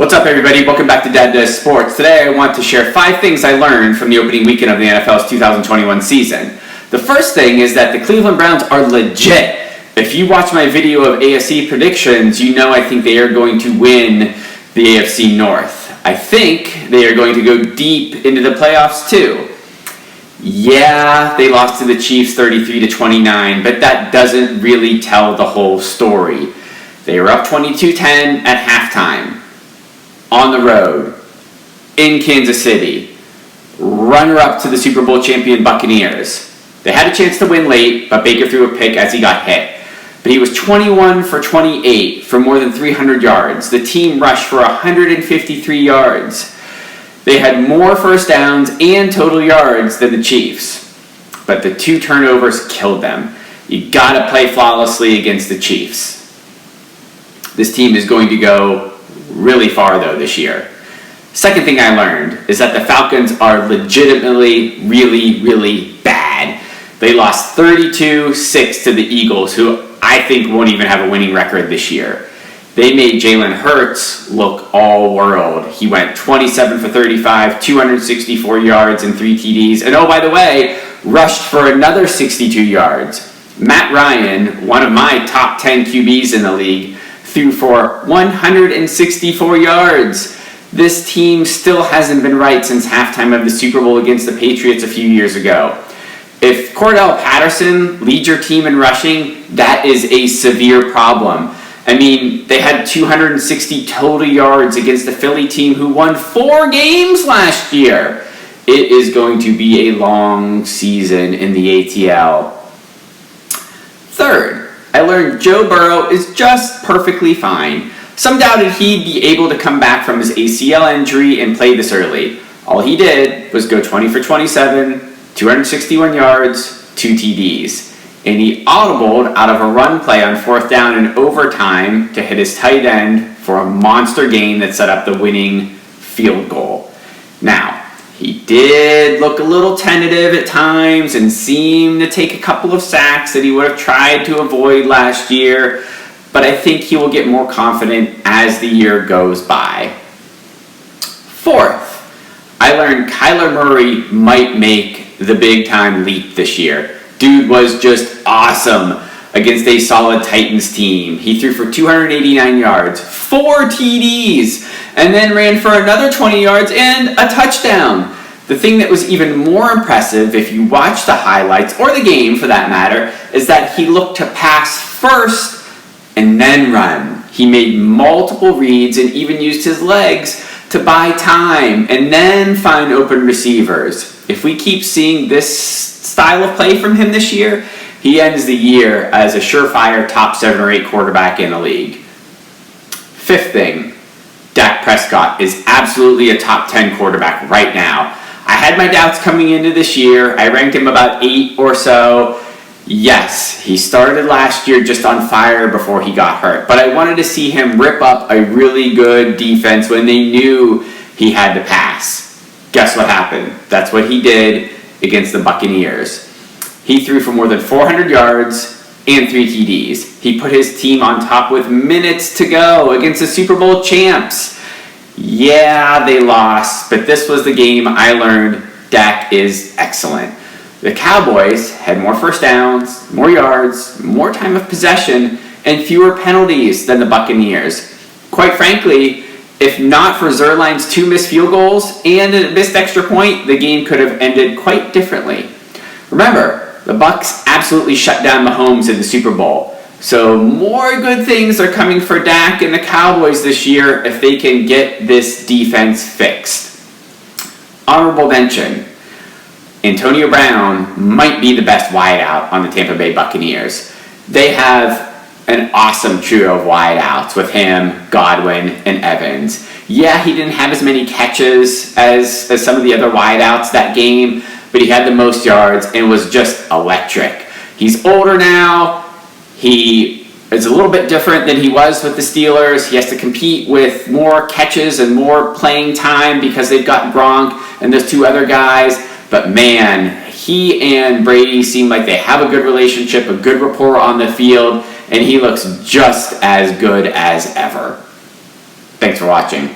What's up, everybody? Welcome back to Dad Does Sports. Today I want to share 5 things I learned from the opening weekend of the NFL's 2021 season. The first thing is that the Cleveland Browns are legit. If you watch my video of AFC predictions, you know I think they are going to win the AFC North. I think they are going to go deep into the playoffs too. Yeah, they lost to the Chiefs 33-29, but that doesn't really tell the whole story. They were up 22-10 at halftime. On the road, in Kansas City, runner-up to the Super Bowl champion Buccaneers. They had a chance to win late, but Baker threw a pick as he got hit. But he was 21 for 28 for more than 300 yards. The team rushed for 153 yards. They had more first downs and total yards than the Chiefs. But the 2 turnovers killed them. You gotta play flawlessly against the Chiefs. This team is going to go really far, though, this year. Second thing I learned is that the Falcons are legitimately really bad. They lost 32-6 to the Eagles, who I think won't even have a winning record this year. They made Jalen Hurts look all world. He went 27 for 35, 264 yards and 3 TDs. And oh, by the way, rushed for another 62 yards. Matt Ryan, one of my top 10 QBs in the league, threw for 164 yards. This team still hasn't been right since halftime of the Super Bowl against the Patriots a few years ago. If Cordell Patterson leads your team in rushing, that is a severe problem. I mean, they had 260 total yards against the Philly team who won 4 games last year. It is going to be a long season in the ATL. Third, I learned Joe Burrow is just perfectly fine. Some doubted he'd be able to come back from his ACL injury and play this early. All he did was go 20 for 27, 261 yards, 2 TDs. And he audibled out of a run play on 4th down in overtime to hit his tight end for a monster gain that set up the winning field goal. Now, he did look a little tentative at times and seemed to take a couple of sacks that he would have tried to avoid last year, but I think he will get more confident as the year goes by. Fourth, I learned Kyler Murray might make the big-time leap this year. Dude was just awesome against a solid Titans team. He threw for 289 yards, 4 TDs, and then ran for another 20 yards and a touchdown. The thing that was even more impressive, if you watch the highlights, or the game for that matter, is that he looked to pass first and then run. He made multiple reads and even used his legs to buy time and then find open receivers. If we keep seeing this style of play from him this year, he ends the year as a surefire top 7 or 8 quarterback in the league. Fifth thing, Dak Prescott is absolutely a top 10 quarterback right now. I had my doubts coming into this year. I ranked him about 8 or so. Yes, he started last year just on fire before he got hurt, but I wanted to see him rip up a really good defense when they knew he had to pass. Guess what happened? That's what he did against the Buccaneers. He threw for more than 400 yards and 3 TDs. He put his team on top with minutes to go against the Super Bowl champs. Yeah, they lost, but this was the game I learned Dak is excellent. The Cowboys had more first downs, more yards, more time of possession, and fewer penalties than the Buccaneers. Quite frankly, if not for Zuerlein's 2 missed field goals and a missed extra point, the game could have ended quite differently. Remember, the Bucs absolutely shut down Mahomes in the Super Bowl. So more good things are coming for Dak and the Cowboys this year if they can get this defense fixed. Honorable mention, Antonio Brown might be the best wideout on the Tampa Bay Buccaneers. They have an awesome trio of wideouts with him, Godwin, and Evans. Yeah, he didn't have as many catches as some of the other wideouts that game, but he had the most yards and was just electric. He's older now. He is a little bit different than he was with the Steelers. He has to compete with more catches and more playing time because they've got Gronk and those 2 other guys. But man, he and Brady seem like they have a good relationship, a good rapport on the field, and he looks just as good as ever. Thanks for watching.